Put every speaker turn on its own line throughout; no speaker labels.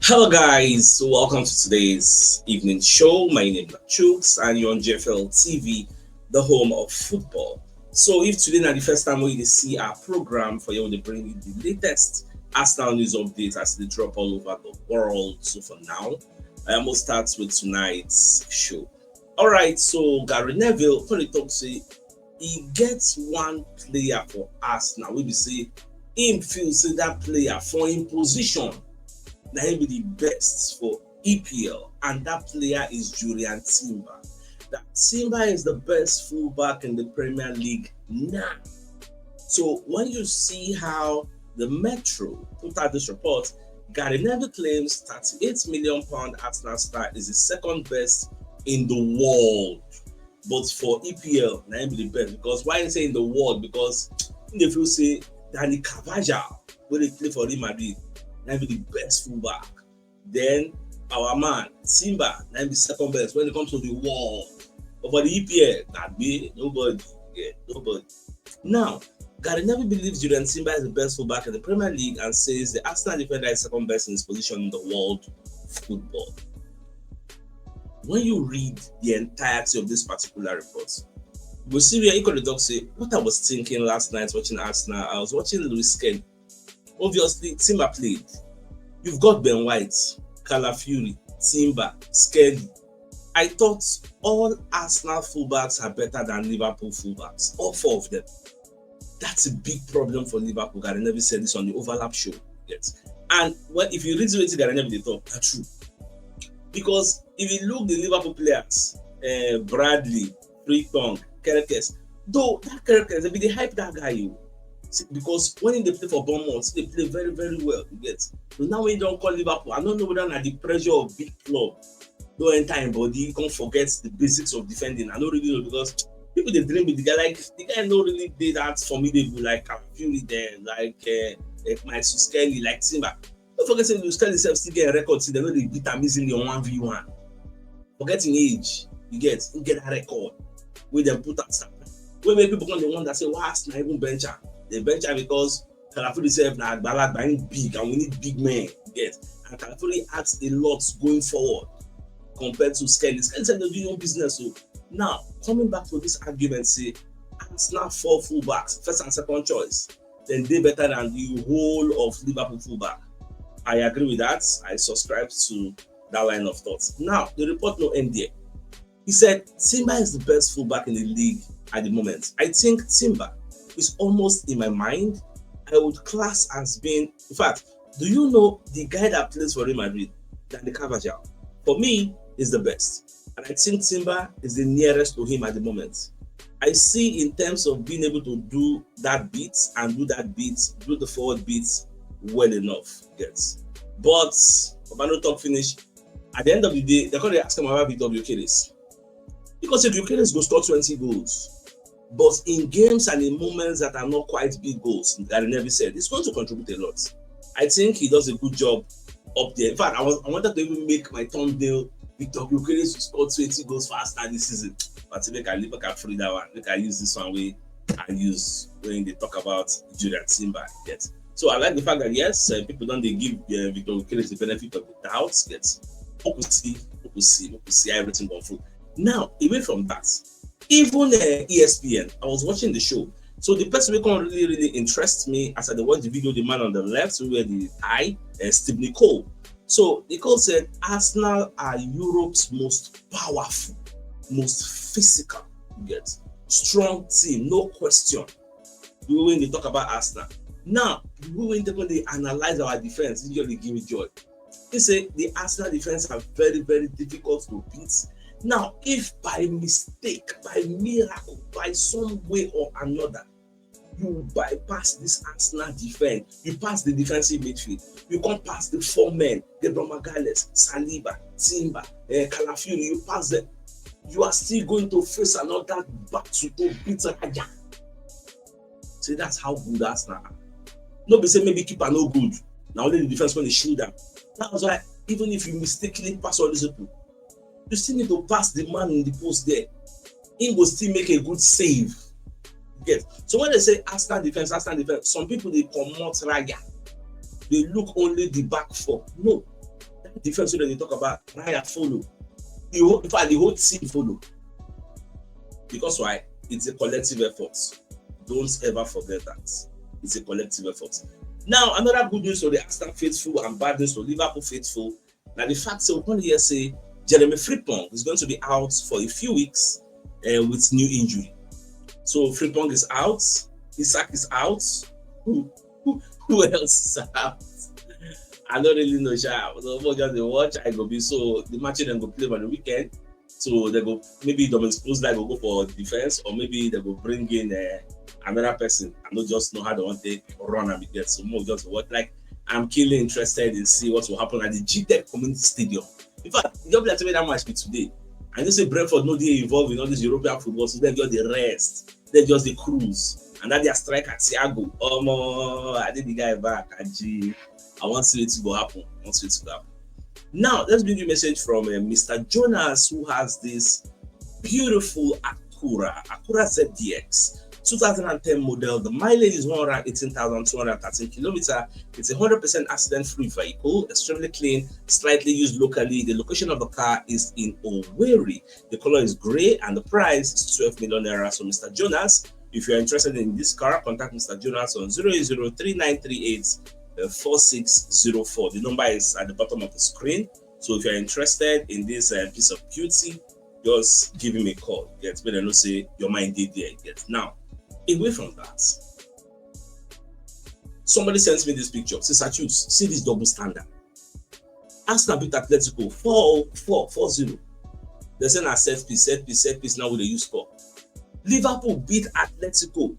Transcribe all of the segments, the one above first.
Hello guys, so welcome to today's evening show. My name is CHUKS and you're on JFL TV, the home of football. So if today is the first time we see our program for you to bring you the latest Arsenal news updates as they drop all over the world. So for now, I almost start with tonight's show. Alright, so Gary Neville, when he talks, he gets one player for Arsenal. We say him feels that player for him position. Now he be the best for EPL, and that player is Julian Timber. That Timber is the best fullback in the Premier League now. So when you see how the Metro put out this report, Gary Neville claims £38 million Arsenal star is the second best in the world. But for EPL, now he be the best. Because why I say in the world? Because if you say Danny Carvajal, when they play for Real Madrid, now be the best fullback. Then our man Timber, now be second best when it comes to the world. But for the EPL, that be nobody. Yeah, nobody. Now, Gary Neville believes Julian Timber is the best fullback in the Premier League and says the Arsenal defender is second best in his position in the world football. When you read the entirety of this particular report, you see where Eco the Dog say, what I was thinking last night watching Arsenal, I was watching Lewis Kelly. Obviously, Timber played. You've got Ben White, Calafiori, Timber, Skelly. I thought all Arsenal fullbacks are better than Liverpool fullbacks. All four of them. That's a big problem for Liverpool. Gary Neville said this on the Overlap show. Yes. And if you read it, Gary Neville, they talk, that's true. Because if you look the Liverpool players, Bradley, Freetongue, Kerekes, though that Kerekes, they hype that guy. Because when they play for Bournemouth, they play very, very well. You get. So now when you don't call Liverpool, I don't know whether at the pressure of big club, don't enter in body, you can't forget the basics of defending. I don't really know because people they dream with the guy like the guy not really did that formidable like Fury then, like my Skelly, like Timber. Don't forget saying Skelly himself still get a record, see they know they beat him easily on 1v1. Forgetting age, you get a record where they put that stuff. When people come the one that say, why Arsenal even bench her? They bench her because Calafiori said na Agbalagba big and we need big men. Get and Calafiori adds a lot going forward compared to Skelly. Skelly said they're doing your business. So now coming back to this argument, say Arsenal 4 fullbacks, first and second choice, then they better than the whole of Liverpool fullback. I agree with that. I subscribe to that line of thought. Now the report no end there. He said Timber is the best fullback in the league at the moment. I think Timber is almost in my mind. I would class as being, in fact, do you know the guy that plays for Real Madrid, Danny Carvajal? For me, is the best. And I think Timber is the nearest to him at the moment. I see in terms of being able to do that beat and do the forward beats well enough. Yes. But, no talk finish. At the end of the day, they're going to ask him about Victor Gyökeres. Because if Gyökeres go score 20 goals, but in games and in moments that are not quite big goals, Gary Neville said, it's going to contribute a lot. I think he does a good job up there. In fact, I wanted to even make my thumbnail Victor Gyökeres to score 20 goals faster this season. But I can free that one. I use this one way I use when they talk about Julian Timber. Yes. So I like the fact that yes, people don't they give Victor Gyökeres the benefit of the doubt. Yes. We'll see everything going through. Now, away from that, even ESPN, I was watching the show. So the person who can really interest me as I watched the video, the man on the left, who were the eye, Steve Nicole. So Nicole said, Arsenal are Europe's most powerful, most physical, strong team, no question. When they talk about Arsenal. Now, when they analyze our defense, usually give me joy. They say the Arsenal defense are very, very difficult to beat. Now, if by mistake, by miracle, by some way or another, you bypass this Arsenal defense, you pass the defensive midfield, you can't pass the 4 men, Gabriel Magalhaes, Saliba, Timber, Calafiori, you pass them, you are still going to face another back to beat Raja. So that's how good Arsenal are. Nobody say maybe keeper no good. Now only the defense when they shoot them. That's why even if you mistakenly pass all these people, you still need to pass the man in the post there. He will still make a good save. Yes. So when they say Arsenal defense, some people they come out Raya. They look only the back four. No. defense that they talk about, Raya follow. In fact, the whole team follow. Because why? It's a collective effort. Don't ever forget that. It's a collective effort. Now, another good news for the Arsenal faithful and bad news for Liverpool faithful. Now, the fact so one year say Jeremy Frimpong is going to be out for a few weeks with new injury. So Frimpong is out, Isak is out. Who else is out? I don't really know. So just watch. I go be so the match then go play on the weekend. So they go maybe Dominic Szoboszlai will go for defense, or maybe they will bring in another person. I don't just know how they want to run and get so more just what like. I'm keenly interested in see what will happen at the GTEC Community Stadium. In fact, you don't have to that match be today. I know say Brentford no dey involved in all this European football, so they just the rest. They just the cruise, and that their striker Thiago. I did the guy back. I want to see it to go happen. Now, let's bring you a message from Mr. Jonas, who has this beautiful Acura ZDX, 2010 model. The mileage is 118,213 kilometers. It's a 100% accident-free vehicle, extremely clean, slightly used locally. The location of the car is in Owerri. The color is gray, and the price is 12 million naira. So, Mr. Jonas, if you're interested in this car, contact Mr. Jonas on 0803938 4604. The number is at the bottom of the screen. So if you're interested in this piece of beauty, just give him a call. Get better not say your mind did there. Get now away from that. Somebody sends me this picture. Says CHUKS, see this double standard. Arsenal beat Atletico 4-0. They send a set piece. Now with the use score. Liverpool beat Atletico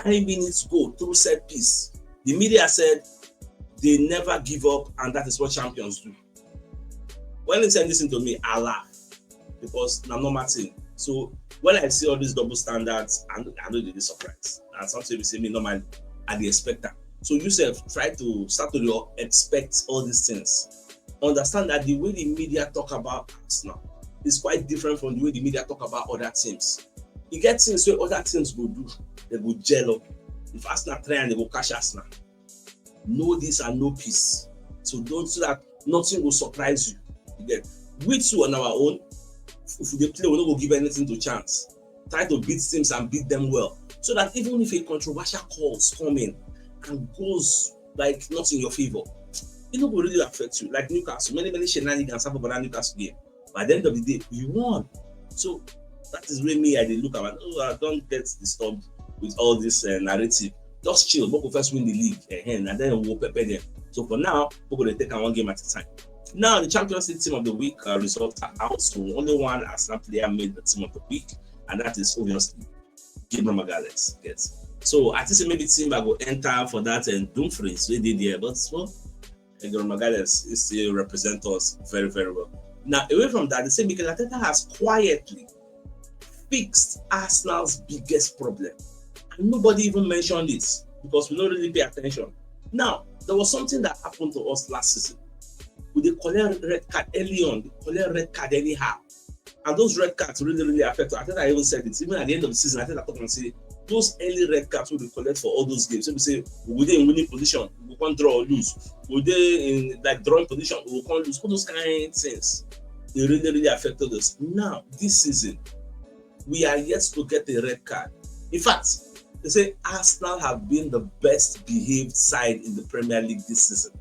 9 minutes go through set piece. The media said they never give up, and that is what champions do. When they send this to me, I laugh because I'm not Martin. So when I see all these double standards, I know they're surprised. And sometimes we say me normally, I the expect that. So yourself try to start to expect all these things. Understand that the way the media talk about Arsenal is quite different from the way the media talk about other teams. You get things where other teams go do, they go gel up. If Arsenal try and they go cash Arsenal. Know this and no peace. So don't so that nothing will surprise you. You get we too on our own. If they play, we don't go give anything to chance. Try to beat teams and beat them well. So that even if a controversial calls come in and goes like not in your favor, it will really affect you. Like Newcastle, many shenanigans happen about Newcastle game. By the end of the day, you won. So that is where me I did look at. I don't get disturbed with all this narrative. Just chill. We'll first win the league, and then we'll prepare them. So for now, we're going to take one game at a time. Now, the Champions League Team of the Week results are out. So only one Arsenal player made the Team of the Week, and that is obviously Gabriel Magalhaes. Yes. So I think maybe team that will enter for that and Dumfries we did there, but well, Gabriel Magalhaes still represent us very, very well. Now, away from that, they say Mikel Arteta has quietly fixed Arsenal's biggest problem. And nobody even mentioned it because we don't really pay attention. Now, there was something that happened to us last season. We collect red card early on, they collect red card anyhow. And those red cards really affect us. I think I even said it. Even at the end of the season, I think I come and say those early red cards will be collect for all those games. So we say, will they in winning position? We can't draw or lose. Will they in like drawing position? We can't lose. All those kind of things. They really affected us. Now, this season, we are yet to get a red card. In fact, they say Arsenal have been the best behaved side in the Premier League this season.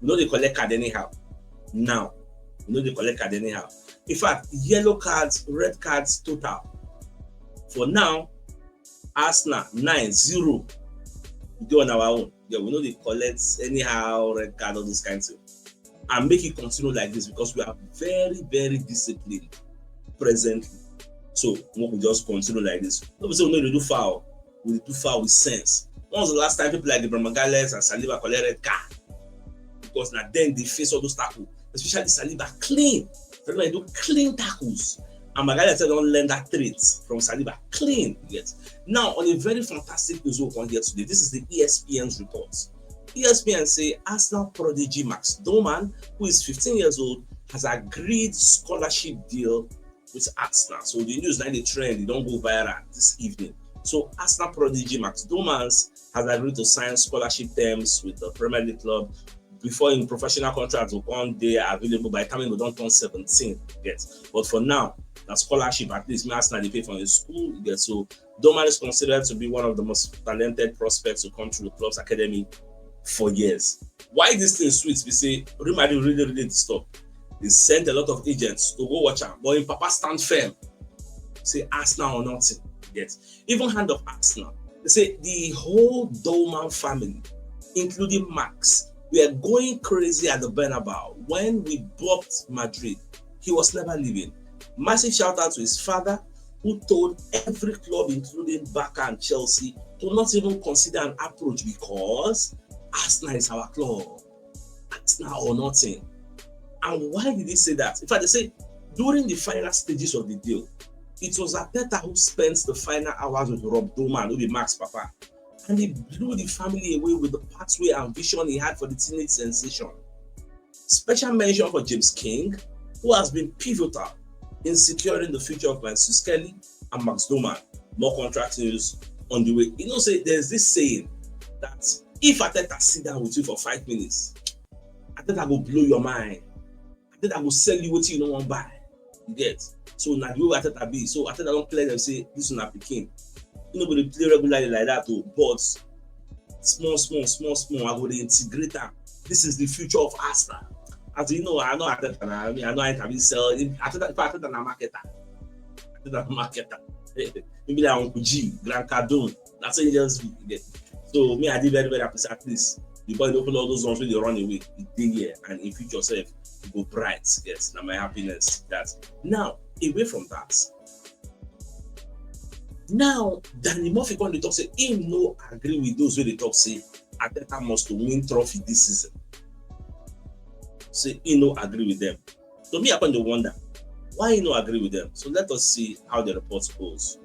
We know they collect card anyhow. Now, we know they collect card anyhow. In fact, yellow cards, red cards total. For now, Arsenal 9-0. We do on our own. Yeah, we know they collect anyhow, red card, all those kinds of things. And make it continue like this because we are very, very disciplined presently. So we will just continue like this. Obviously, we know they do foul. We do foul with sense. When was the last time people like Gabriel Magalhaes and Saliba collect red card? Because now then they face all those tackles, especially Saliba clean. They do clean tackles. And Magalhaes don't learn that trait from Saliba. Clean, yes. Now, on a very fantastic news we can get today, this is the ESPN's report. ESPN say Arsenal prodigy Max Dowman, who is 15 years old, has agreed scholarship deal with Arsenal. So the news now the trend, they don't go viral this evening. So Arsenal prodigy Max Dowman has agreed to sign scholarship terms with the Premier League club before in professional contracts will come they are available by the time we don't turn 17. Yes. But for now, the scholarship at least Arsenal they pay for your school. Yes. So Dowman is considered to be one of the most talented prospects to come through the club's academy for years. Why this thing sweet? We say Real Madrid really stop. They send a lot of agents to go watch him, but in Papa stand firm. Say Arsenal or nothing. Yes. Even hand of Arsenal. They say the whole Dowman family, including Max, we are going crazy at the Bernabeu. When we booked Madrid, he was never leaving. Massive shout out to his father, who told every club, including Barca and Chelsea, to not even consider an approach because Arsenal is our club. Arsenal or nothing. And why did he say that? In fact, they say during the final stages of the deal, it was Arteta who spent the final hours with Rob Dowman, who be Max Papa. And he blew the family away with the pathway and vision he had for the teenage sensation. Special mention for James King, who has been pivotal in securing the future of Manchester Kelly and Max Dowman. More contract news on the way. You know, say there's this saying that if Arteta sit down with you for 5 minutes, Arteta will blow your mind. Arteta will sell you what you don't want to buy. You get? So now you Arteta be. So Arteta don't play them say this one not King. You know, but they play regularly like that too. But small, I go to integrate them. This is the future of Arsenal. As you know, I know Arteta. I mean, I know I can sell. Arteta na marketer. Arteta na marketer. Maybe like Uncle G, Grand Cardone. That's what you just get. So me, I did very appreciate at least. The boy open all those ones when they run away. You dig here and in future yourself, you go bright. Yes, now my happiness. That now away from that. Now, Danny Murphy when they talk say him no agree with those where they talk say Arteta must to win trophy this season. Say he no agree with them. So me I kind of wonder why he no agree with them. So let us see how the report goes.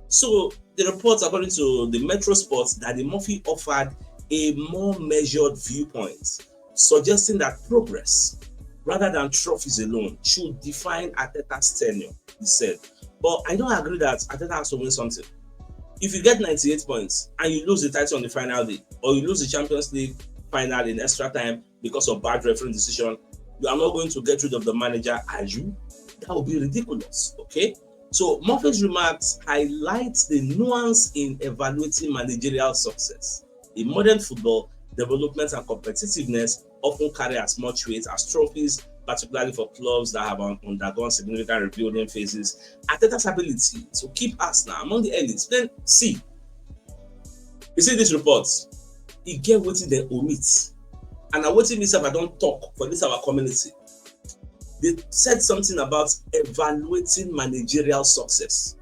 So the report according to the Metro Sports, Danny Murphy offered a more measured viewpoint, suggesting that progress rather than trophies alone should define Arteta's tenure, he said. But I don't agree that Arteta has to win something. If you get 98 points and you lose the title on the final day, or you lose the Champions League final in extra time because of bad refereeing decision, you are not going to get rid of the manager, are you? That would be ridiculous, okay? So Murphy's remarks highlight the nuance in evaluating managerial success. In modern football, development and competitiveness often carry as much weight as trophies, particularly for clubs that have undergone significant rebuilding phases. Arteta's ability to keep Arsenal among the elites. Then see, you see these reports, he get what they omit. And I want myself I don't talk for this our community. They said something about evaluating managerial success.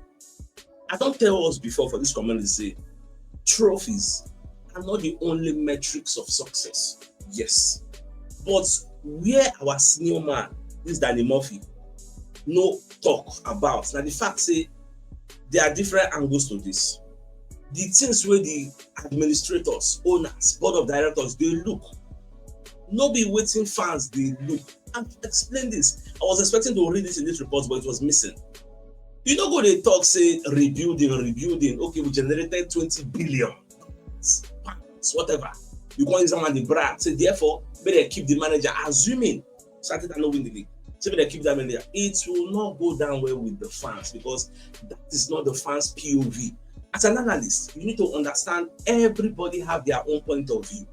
I don't tell us before for this community say trophies are not the only metrics of success. Yes. But where our senior man, this Danny Murphy, no talk about. Now the fact say there are different angles to this. The things where the administrators, owners, board of directors, they look. No be waiting fans, they look. And to explain this, I was expecting to read this in this report, but it was missing. You know, go they talk, say rebuilding. Okay, we generated 20 billion. Whatever. You can't use someone the brag. Say, therefore, better keep the manager, assuming Arteta no win the league. So better keep that manager. It will not go down well with the fans because that is not the fans' POV. As an analyst, you need to understand everybody have their own point of view.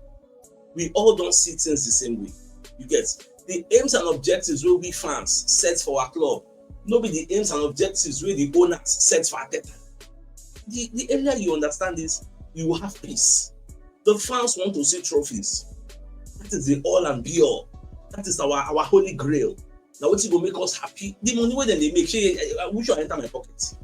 We all don't see things the same way. You get the aims and objectives where we fans set for our club. Not be the aims and objectives where the owners set for Arteta. The earlier you understand this, you will have peace. The fans want to see trophies. That is the all and be all. That is our holy grail. Now, what will make us happy? The money where they make, we should enter my pocket.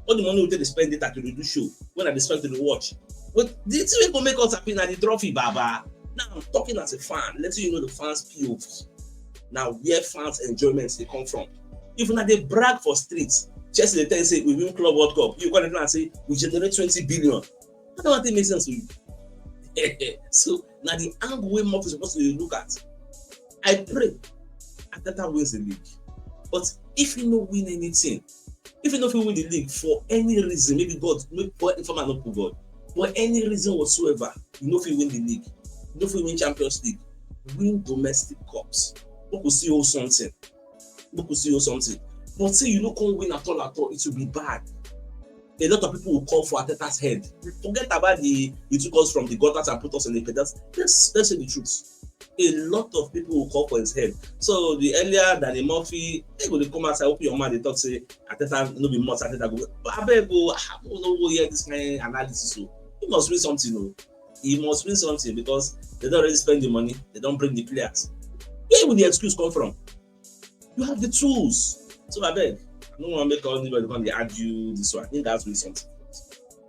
All the money they spend it at the do show when I spend to the watch. But the thing will make us happy now the trophy, Baba. Now I'm talking as a fan, letting you know the fans' POV. Now where fans' enjoyments they come from. If now they brag for streets, just they tell you say we win Club World Cup, you go and say we generate 20 billion. I don't want to make sense to you. So now the angle where Murphy is supposed to look at. I pray Arteta wins the league. But if you don't win anything, if you don't win the league for any reason, maybe God, maybe for not God, for any reason whatsoever, you know if you win the league, you know if you win Champions League, win domestic cups. People see you something. People see you something. But say you don't come win at all, it will be bad. A lot of people will call for Arteta's head. Forget about he took us from the gutters and put us in the pedals. Let's say the truth. A lot of people will call for his head. So the earlier that the Murphy, they go come outside, open your mouth, they talk say Arteta no be much, Arteta go. But I beg go, I don't know hear this kind of analysis. So he must win something, no. He must win something because they don't already spend the money, they don't bring the players. Where will the excuse come from? You have the tools. So I beg. I don't want to make anybody come and argue this one. I think that's really something.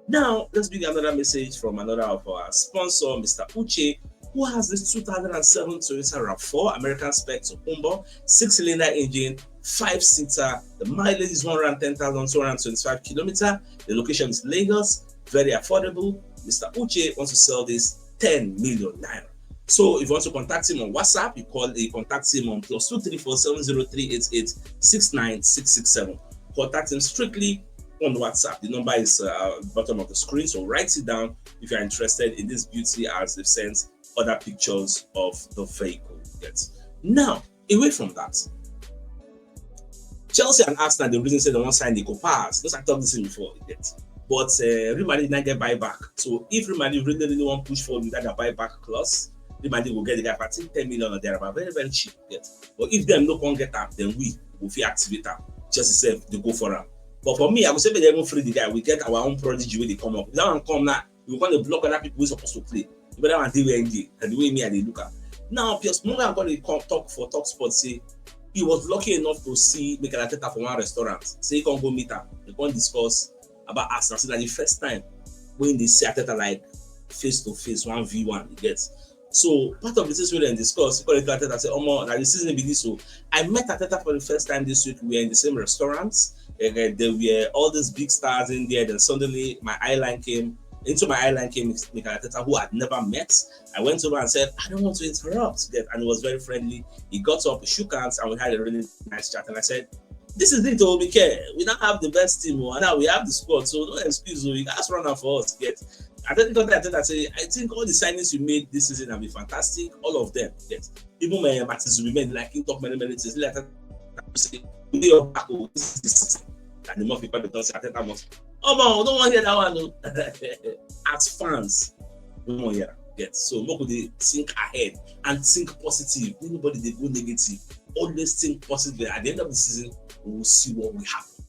Now, let's bring another message from another of our sponsor, Mr. Uche, who has this 2007 Toyota RAV4 American spec Tokumbo, 6-cylinder engine, 5-seater. The mileage is 110,225 kilometers. The location is Lagos, very affordable. Mr. Uche wants to sell this 10 million naira. So if you want to contact him on WhatsApp, you contact him on +234 70388 69667. Contact him strictly on WhatsApp. The number is bottom of the screen, so write it down if you're interested in this beauty, as they've sent other pictures of the vehicle. Yes. Now, away from that, Chelsea and Arsenal, the reason say they won't sign Nico Pass. Those I talked this in before. Yes. But Real Madrid not get buyback. So if Real Madrid really want to push forward without a buyback clause, Real Madrid will get the guy for 10 million or thereabout, very, very cheap. Yes. But if them no can get that, then we will activate them. Just say they go for them. But for me, I would say they won't free the guy. We get our own prodigy when they come up. If that one come now, we want to block other people who are supposed to play. But that one they were ND and the way me and they look at. Now, Piers Morgan got to talk for Talk Sports. Say he was lucky enough to see Mikel Arteta from one restaurant. Say he can go meet her. They can discuss about Arsenal. So that the first time when they see Arteta like face to face, 1v1, he gets. So part of the things we then discuss, he called it Arteta, say, "Oh, now the season be this." So I met Arteta for the first time this week. We were in the same restaurants. There were all these big stars in there. Then suddenly my eye line came Mikel Arteta, who I'd never met. I went over and said, "I don't want to interrupt," and he was very friendly. He got up, he shook hands, and we had a really nice chat. And I said, "This is it, Mikel. We don't have the best team, and now we have the squad, so no excuse. You guys run out for us." I think all the signings you made this season have been fantastic. All of them, even my Mattis we made, like you talk many things. Like and the more people don't say Arteta must. Oh man, don't want to hear that one. No. As fans, we don't want to hear that. So more could they think ahead and think positive. Anybody they go negative, always think positive. At the end of the season, we will see what will happen.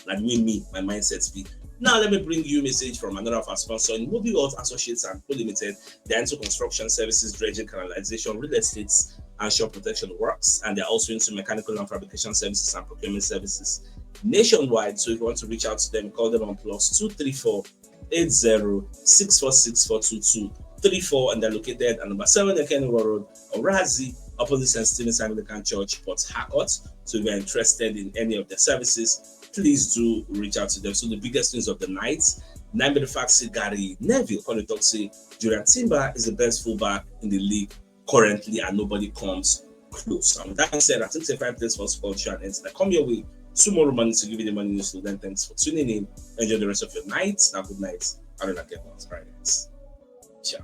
Like me, my mindset speak. Now let me bring you a message from another of our sponsors, Movie World Associates and Co Limited. They're into construction services, dredging, canalization, real estate, and shore protection works, and they're also into mechanical and fabrication services and procurement services nationwide. So if you want to reach out to them, call them on +234 80 646 422 34, and they're located at number 7 Kenilworth Road, Orazi, opposite St. Stephen's Anglican Church, Port Harcourt. So if you're interested in any of their services, please do reach out to them. So the biggest news of the night, Nine fact say Gary Neville calling talk say Julian Timber is the best fullback in the league currently, and nobody comes close. And that said, I think 5 days for sports and ends. I come your way tomorrow morning to give you the money news. So then thanks for tuning in. Enjoy the rest of your night. Now good night. I don't know, get on. Ciao.